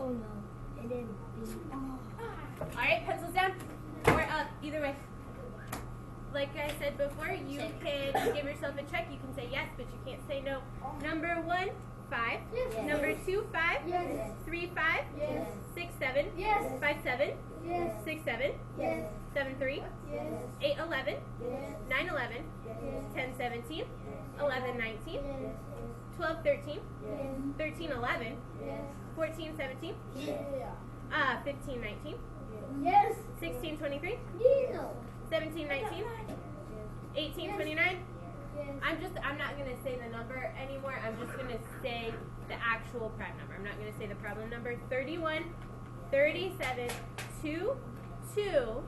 Oh no, it didn't. Oh. All right, pencils down or up, either way. Like I said before, you can give yourself a check. You can say yes, but you can't say no. Number 1, 5. Yes. Number 2, 5. Yes. 3, 5. Yes. 6, 7. Yes. 5, 7. Yes. 6, 7. Yes. 7, 3. Yes. 8, 11. Yes. 9, 11. Yes. 10, 17. 11, 19. Yes. 12, 13. Yes. 13, 11. Yes. 14, 17. Yeah. 15, 19. Yes. 16, 23. No. 17, 19. 18, 29. Yes. I'm not going to say the number anymore. I'm just going to say the actual prime number. I'm not going to say the problem number. 31, 37, 2, 2.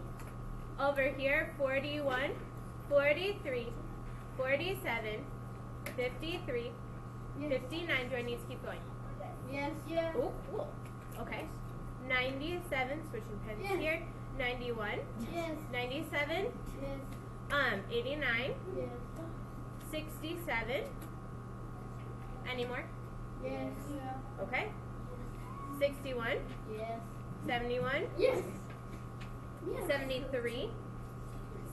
Over here, 41, 43, 47, 53, 59. Do I need to keep going? Yes. Yes. Oh, cool. Okay. 97, switching pens Yes. here. 91, Yes. 97, Yes. 89, Yes. 67. Any more? Yes. Okay. 61, Yes. 71, Yes. 73,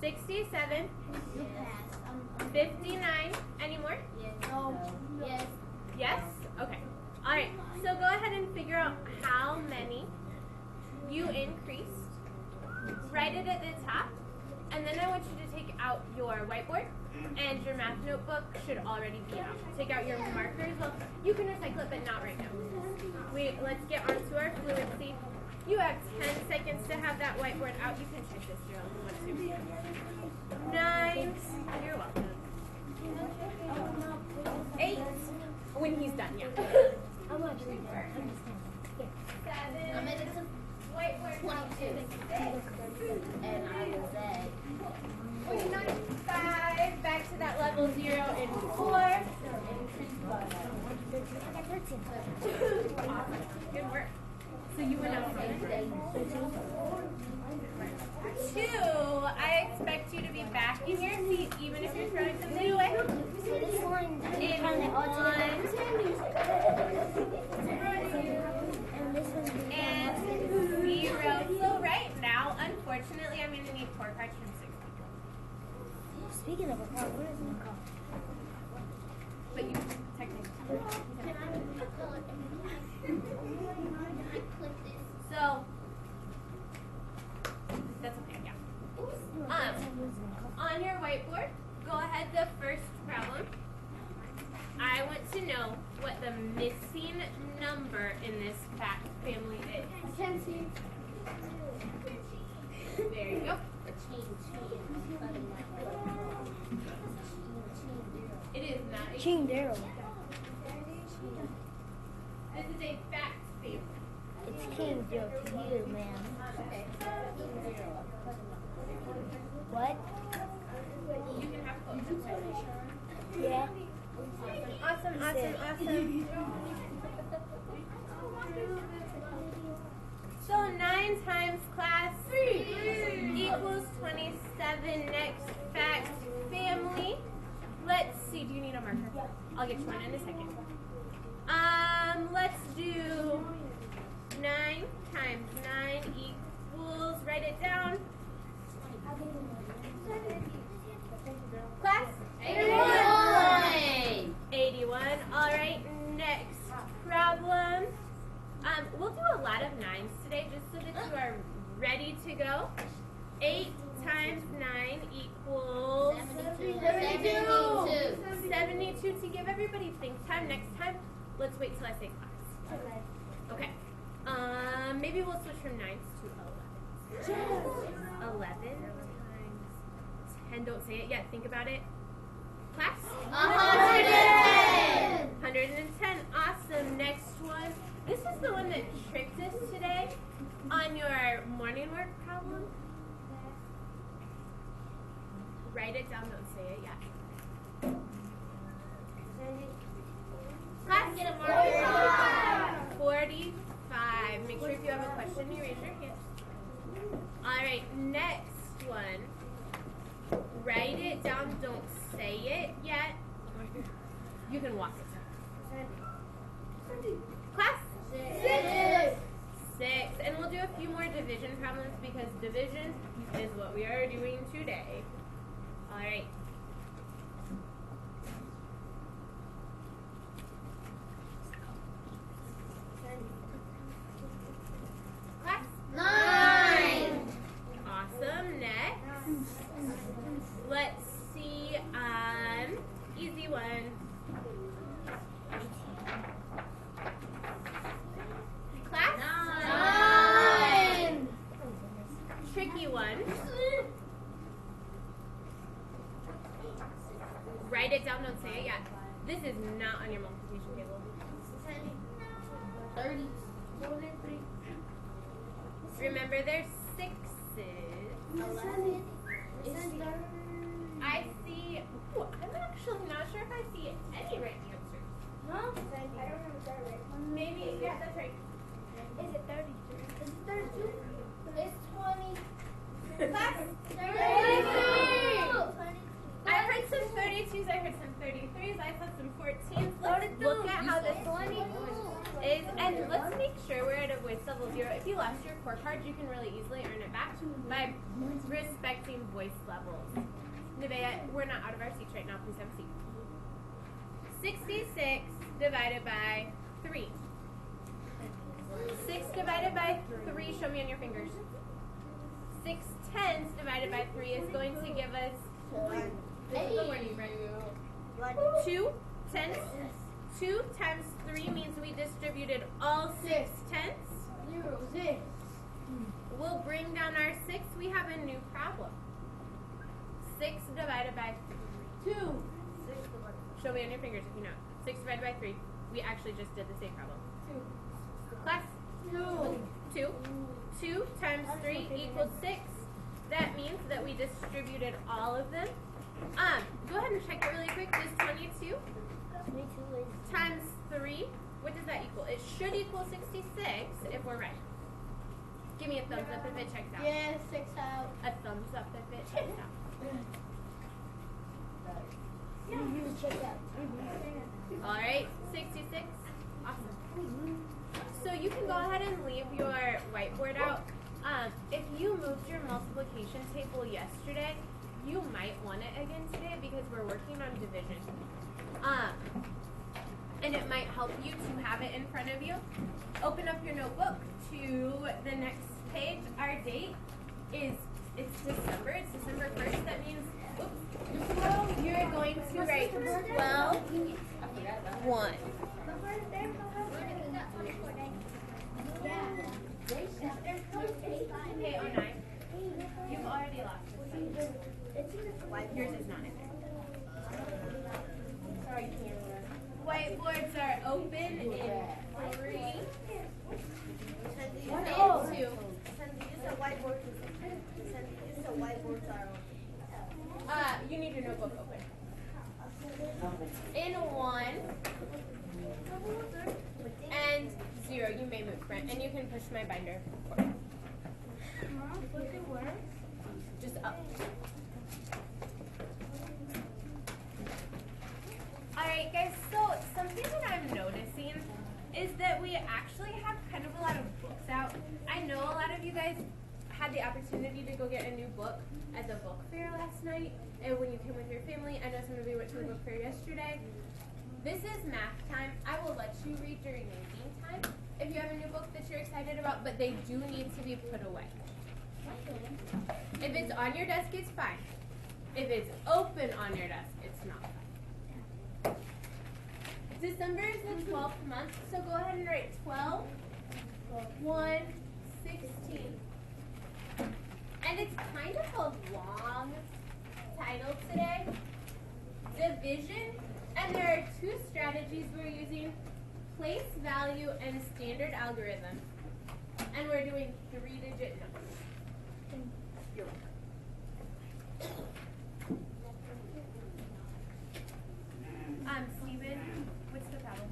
67, You pass. 59. Any more? Yes. No. Yes. Yes? Okay. All right. So go ahead and figure out how many you increased. Write it at the top. And then I want you to take out your whiteboard, and your math notebook should already be out. Take out your markers. Well, you can recycle it, but not right now. Let's get on to our fluency. You have 10 seconds to have that whiteboard out. You can check this through if you want to. 9. You're welcome. 8. When he's done, yeah. How much? 7. I'm at Whiteboard 22. And I was at 5. Back to that level 0 and 4. Awesome. Good work. So you went up from 2. I expect you to be back in your seat, even if you're throwing something away. In 1 and 0. So right now, unfortunately, I'm going to need 4 cards from 6 people. Speaking of a car, what is it called? But you technically. So that's okay, yeah. On your whiteboard, go ahead, the first problem. I want to know what the missing number in this fact family is. I can't see. There you go. It is not a King Daryl. This is a fact family. It's King Daryl to you, man. Okay. What? You can have both. Yeah. Awesome. So 9 times class 3 equals 27. Next fact family. Let's see. Do you need a marker? I'll get you one in a second. Let's do 9 times 9 equals. Write it down. Class? 81. 81. All right, next problem. We'll do a lot of 9s today just so that you are ready to go. 8 times 9 equals 72. 72 to give everybody think time. Next time, let's wait till I say class. Okay. Maybe we'll switch from 9s to 11s. 11 times 10. Don't say it yet. Think about it. Class? 110. 110. Awesome. Next one. This is the one that tricked us today on your morning work problem. Write it down. Don't say it yet. Class? Get a marker. 45. Make sure if you have a question, you raise your hand. All right. Next one. Write it down. Don't say it yet. You can walk it. Class? 6. division is what we are doing today. All right. Class? 9. Awesome. Next. Let's see. Easy one. Class? 9. Tricky one. Write it down, don't say it yet. This is not on your multiplication table. 30. Remember, there's 6s. 11. I see. Ooh, I'm actually not sure if I see any right answers. No? I don't remember that right. Maybe, yeah, that's right. Is it 33? Is it 32? It's 20. Class? 32. I heard some 32s, I heard some 33s, I saw some 14s. Let's look at how this is, and let's make sure we're at a voice level 0. If you lost your core card, you can really easily earn it back by respecting voice levels. Nevaeh, we're not out of our seats right now. Please have a seat. 66 divided by 3. 6 divided by 3, show me on your fingers. 6 tenths divided by 3 is going to give us, this is the word you read. 2 tenths. 2 times 3 means we distributed all 6 tenths. 6. We'll bring down our 6. We have a new problem. 6 divided by 2. show me on your fingers if you know. 6 divided by 3. We actually just did the same problem. 2. Class? 2. 2. 2 times 3 equals 6. That means that we distributed all of them. Go ahead and check it really quick. This 22 times 3, what does that equal? It should equal 66 if we're right. Give me a thumbs up if it checks out. Yeah, 6 out. A thumbs up if it checks out. You check out. All right, 66. Awesome. So you can go ahead and leave your whiteboard out. If you moved your multiplication table yesterday, you might want it again today because we're working on division. And it might help you to have it in front of you. Open up your notebook to the next page. Our date is, it's December. It's December 1st. That means, oops, you're going to write 12, 1. Okay, 09. You've already lost this. Yours is not in there. Sorry, camera. Whiteboards are open in 3 and 2. You need your notebook open. In 1 and 0. You may move, Brent, and you can push my binder forward. Just up. Alright guys, so something that I'm noticing is that we actually have kind of a lot of books out. I know a lot of you guys had the opportunity to go get a new book at the book fair last night, and when you came with your family. I know some of you went to the book fair yesterday. This is math time. I will let you read during reading time if you have a new book that you're excited about, but they do need to be put away. If it's on your desk, it's fine. If it's open on your desk, it's not fine. December is the 12th month, so go ahead and write 12, 1, 16. And it's kind of a long title today. Division, and there are 2 strategies we're using, place value and standard algorithm. And we're doing 3-digit numbers. You're welcome. Steven, what's the problem?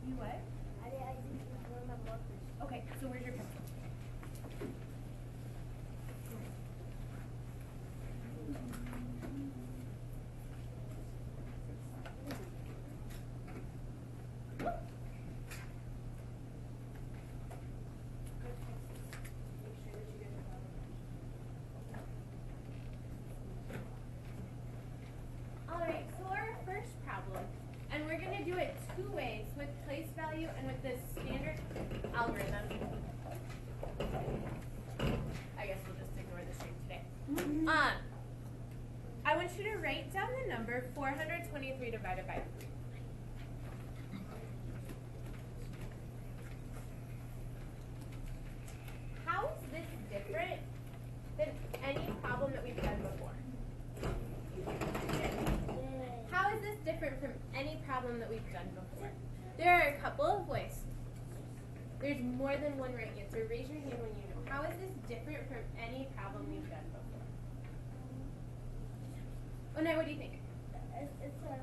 You what? Okay, so where's your pencil? two ways, with place value and with this standard algorithm. I guess we'll just ignore the shape today. I want you to write down the number 423 divided by 3. How is this different than any problem that we've done before? How is this different from any problem that we've done before? There are a couple of ways. There's more than one right answer. Raise your hand when you know. How is this different from any problem we've done before? Oh, no, what do you think? It's a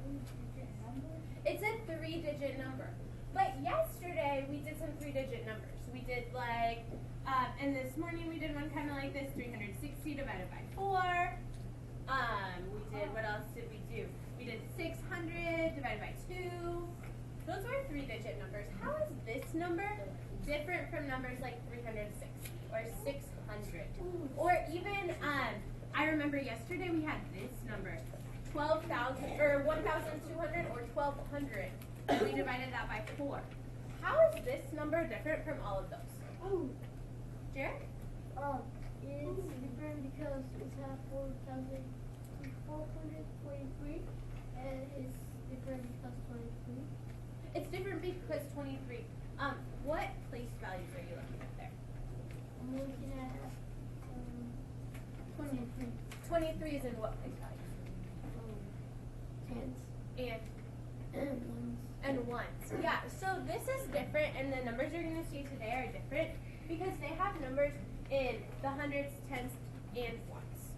3-digit number. It's a 3-digit number. But yesterday we did some 3-digit numbers. We did like, and this morning we did one kind of like this, 360 divided by 4. We did, what else did we do? We did 600 divided by 2. Those were 3-digit numbers. How is this number different from numbers like 306 or 600? Or even, I remember yesterday we had this number, 12,000 or 1,200 or 1,200. And we divided that by 4. How is this number different from all of those? Oh. Jared? It's different because it's 4,423, and it's different because 23. It's different because 23. What place values are you looking at there? I'm looking at 23. 23 is in what place values? Tens. And ones. Yeah, so this is different, and the numbers you're going to see today are different because they have numbers in the hundreds, tens, and ones.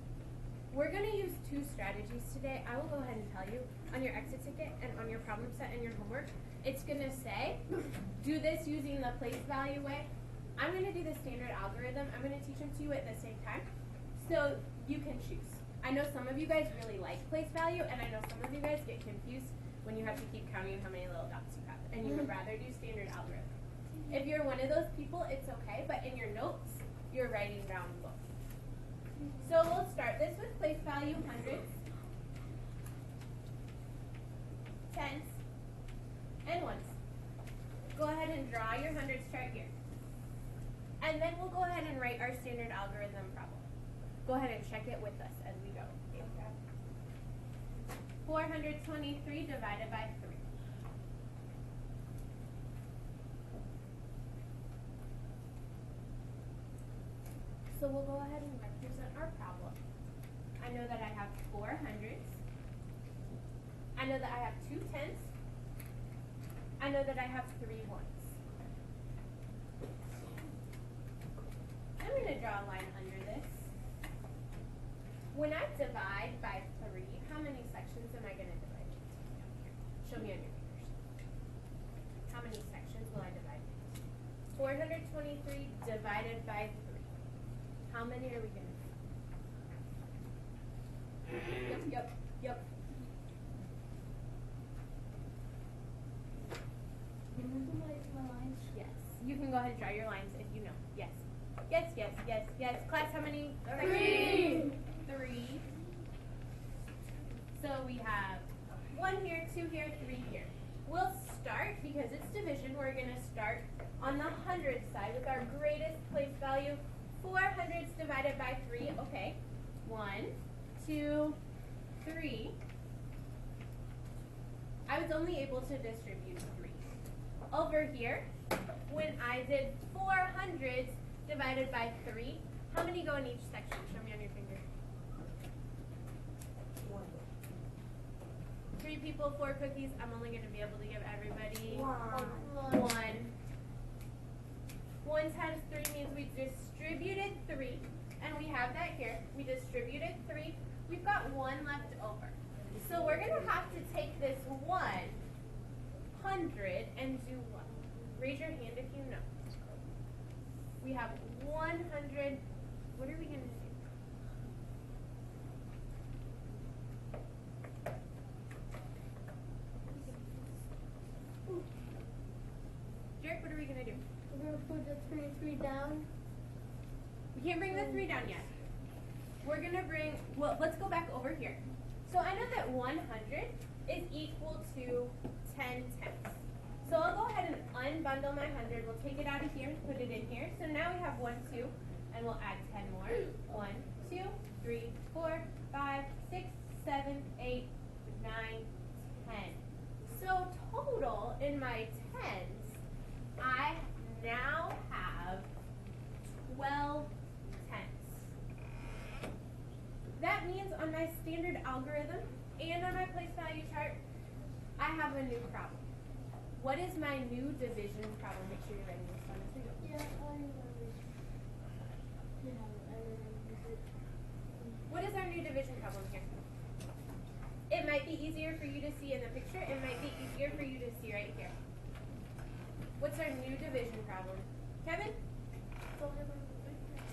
We're going to use two strategies today. I will go ahead and tell you on your exit ticket and on your problem set and your homework. It's going to say, do this using the place value way. I'm going to do the standard algorithm. I'm going to teach them to you at the same time, so you can choose. I know some of you guys really like place value, and I know some of you guys get confused when you have to keep counting how many little dots you have, and you would rather do standard algorithm. If you're one of those people, it's okay, but in your notes, you're writing down both. So we'll start this with place value hundreds, tens, and ones. Go ahead and draw your hundreds chart here. And then we'll go ahead and write our standard algorithm problem. Go ahead and check it with us as we go. 423 divided by 3. So we'll go ahead and represent our problem. I know that I have 4 hundreds. I know that I have 2 tens. I know that I have 3 ones. I'm going to draw a line under this. When I divide by 3, how many sections am I going to divide into? Show me on your fingers. How many sections will I divide into? 423 divided by 3. How many are we going to do? Yep. Can you do my lines? Yes. You can go ahead and draw your lines if you know. Yes. Yes. Class, how many? 3. 3. So we have 1 here, 2 here, 3 here. We'll start, because it's division, we're going to start on the hundreds side with our greatest place value. 4 hundreds divided by 3. Okay. 1, 2, 3. I was only able to distribute 3. Over here, when I did 4 hundreds divided by 3, how many go in each section? Show me on your finger. 1. 3 people, 4 cookies. I'm only going to be able to give everybody 1. 1. 1 times 3 means we distributed 3, and we have that here. We distributed 3. We've got 1 left over. So we're going to have to take this 100 and do what? Raise your hand if you know. We have 100. What are we going to do? Derek, what are we going to do? We're going to put the 3 down. We can't bring the 3 down yet. We're going to bring, well, let's go back over here. So I know that 100 is equal to 10 tenths. So I'll go ahead and unbundle my 100. We'll take it out of here and put it in here. So now we have 1, 2, and we'll add 10 more. 1, 2, 3, 4, 5, 6, 7, 8, 9, 10. So total in my tens, I now have 12 tenths. That means on my standard algorithm and on my place value chart, I have a new problem. What is my new division problem? Make sure you're writing this down as we go. Yeah, I remember. What is our new division problem here? It might be easier for you to see in the picture. It might be easier for you to see right here. What's our new division problem? Kevin?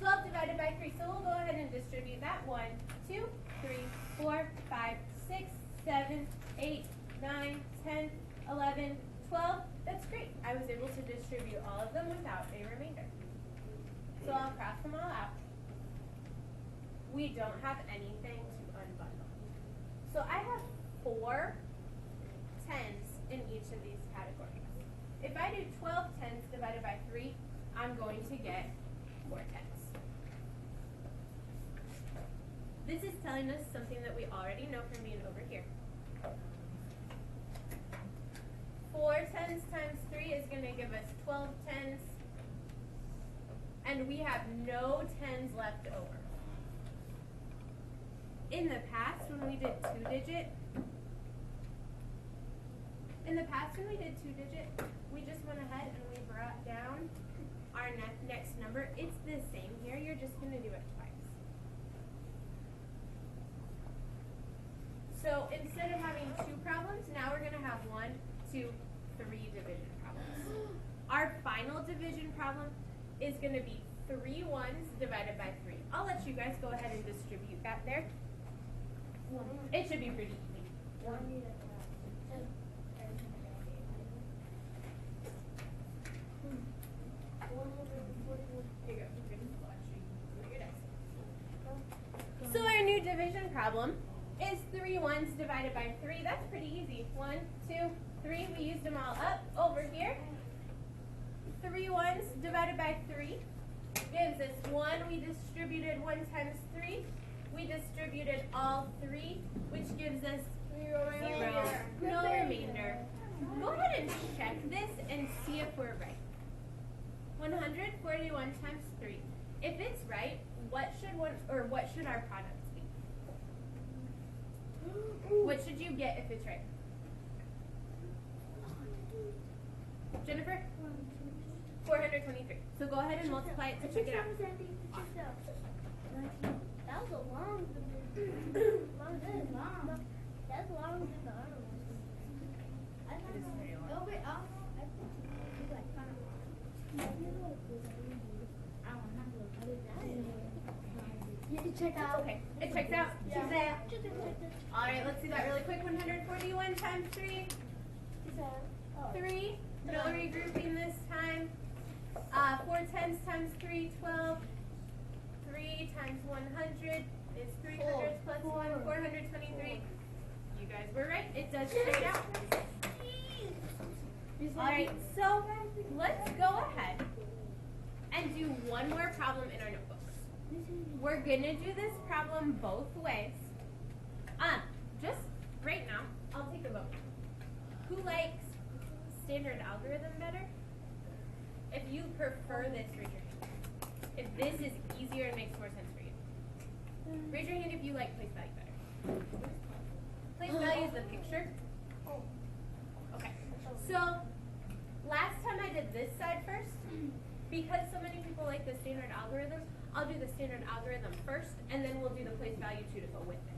12 divided by 3. So we'll go ahead and distribute that. 1, 2, 3, 4, 5, 6, 7, 8, 9, 10, 11, 12. That's great. I was able to distribute all of them without a remainder. So I'll cross them all out. We don't have anything to unbundle. So I have 4 tens in each of these categories. If I do 12 tens divided by 3, I'm going to get 4 tens. This is telling us something that we already know from being over here. 4 tens times 3 is going to give us 12 tens, and we have no tens left over. In the past, when we did two-digit, we just went ahead and we brought down our next number. It's the same here. You're just going to do it twice. So instead of having 2 problems, now we're going to have 1, 2, 3 division problems. Our final division problem is going to be 3 ones divided by 3. I'll let you guys go ahead and distribute that there. It should be pretty easy. So our new division problem is 3 ones divided by 3. That's pretty easy. 1, 2, 3. We used them all up over here. 3 ones divided by 3 gives us 1. We distributed 1 times 3. We distributed all 3, which gives us 0. No remainder. Go ahead and check this and see if we're right. 141 times 3. If it's right, what should our products be? What should you get if it's right? Jennifer? 423. So go ahead and multiply it to check it out. That was a long division. That's longer than the other one. I thought it was very long. Oh, wait, I think it's like kind of long. You can check out. Okay, it checks out. Yeah. All right, let's do that really quick. 141 times 3. 3. No regrouping this time. 4 tens times 3, 12. 3 times 100 is 300 plus 1, 423. You guys were right. It does check out. All right, so let's go ahead and do one more problem in our notebooks. We're going to do this problem both ways. Just right now, I'll take a vote. Who likes standard algorithm better? If you prefer this, raise your hand. If this is easier and makes more sense for you. Raise your hand if you like place value better. Place value is the picture. Okay. So last time I did this side first. Because so many people like the standard algorithm, I'll do the standard algorithm first, and then we'll do the place value too to go with it.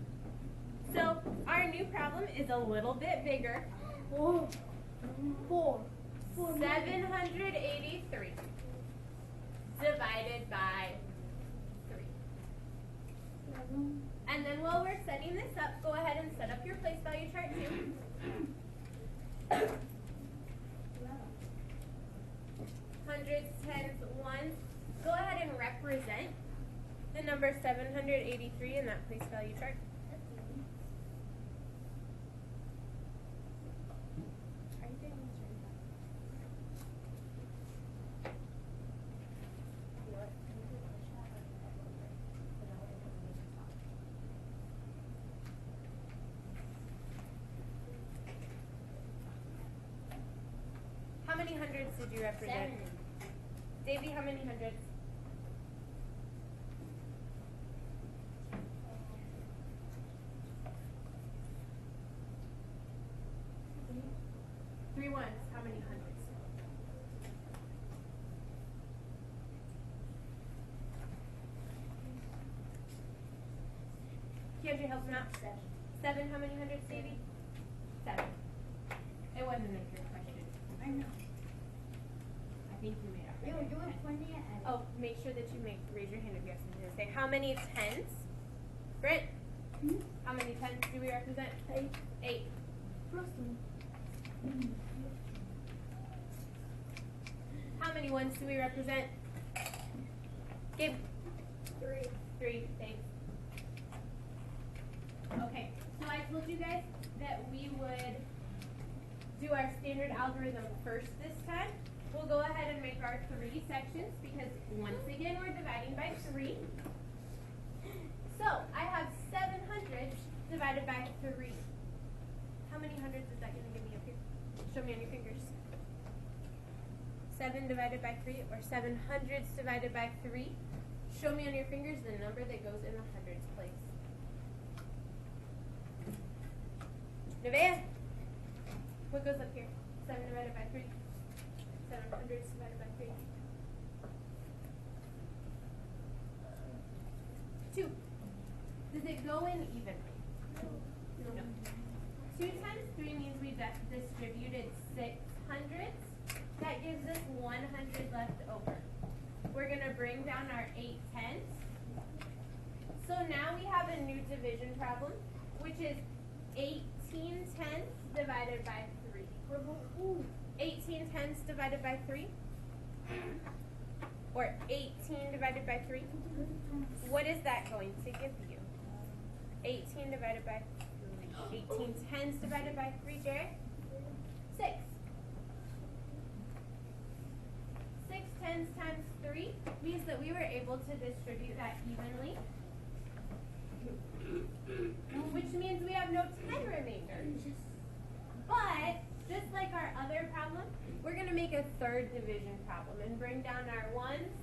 So our new problem is a little bit bigger. 783 divided by 3. And then while we're setting this up, go ahead and set up your place value chart too. Hundreds, tens, ones. Go ahead and represent the number 783 in that place value chart. many hundreds did you represent? 7. Davey, how many hundreds? 3 ones, how many hundreds? Keandre, help him out. 7. 7, how many hundreds, Davey? 7. It wasn't a trick question. I know. I think you made it. You were pointing at. Oh, make sure that you raise your hand if you have something to say. How many tens? Brent, how many tens do we represent? 8. 8. How many ones do we represent? Gabe? 3. 3, thanks. Okay, so I told you guys that we would do our standard algorithm first this time. We'll go ahead and make our 3 sections because once again we're dividing by 3. So I have 700 divided by 3. How many hundreds is that going to give me up here? Show me on your fingers. 7 divided by 3 or 7 hundredths divided by 3. Show me on your fingers the number that goes in the hundreds place. Nevaeh, what goes up here? 7 divided by 3. 7 hundredths divided by 3. 2. Does it go in evenly? No. 2 times 3 means we distributed 6 hundredths. That gives us 100 left over. We're going to bring down our 8 tenths. So now we have a new division problem, which is 18 tenths divided by 3. 18 tenths divided by 3? Or 18 divided by 3? What is that going to give you? 18 divided by 3. 18 tenths divided by 3, Jared? 6. 6 tenths times 3 means that we were able to distribute that evenly, which means we have no 10 remainders. But, just like our other problem, we're going to make a third division problem and bring down our ones.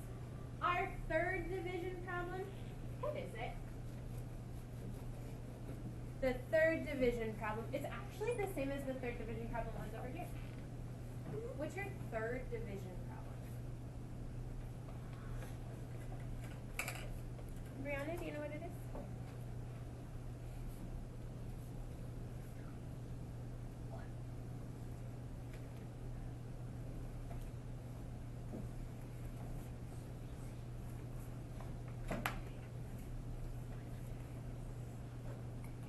Our third division problem, what is it? The third division problem, it's actually the same as the third division problem ones over here. What's your third division problem? Brianna, do you know what it is?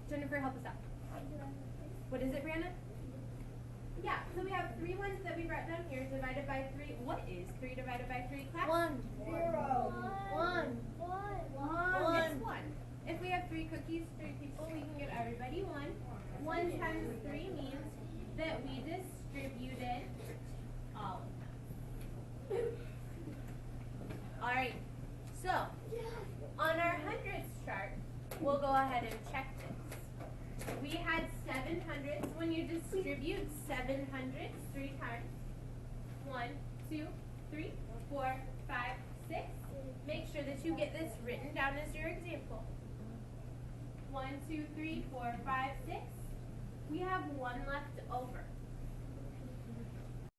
Jennifer, help us out. What is it, Brianna? Yeah, so we have 3 ones that we brought down here divided by 3. What is 3 divided by 3, class? 1. 0. 1. It's 1. If we have 3 cookies, 3 people, we can give everybody 1. 1 times 3 means that we distributed all of them. Alright, so on our hundredths chart, we'll go ahead and check this. We had 7 hundredths. When you distribute 7 hundredths 3 times, 1, 2, 3, 4, 5, 6. Make sure that you get this written down as your example. 1, 2, 3, 4, 5, 6. We have 1 left over.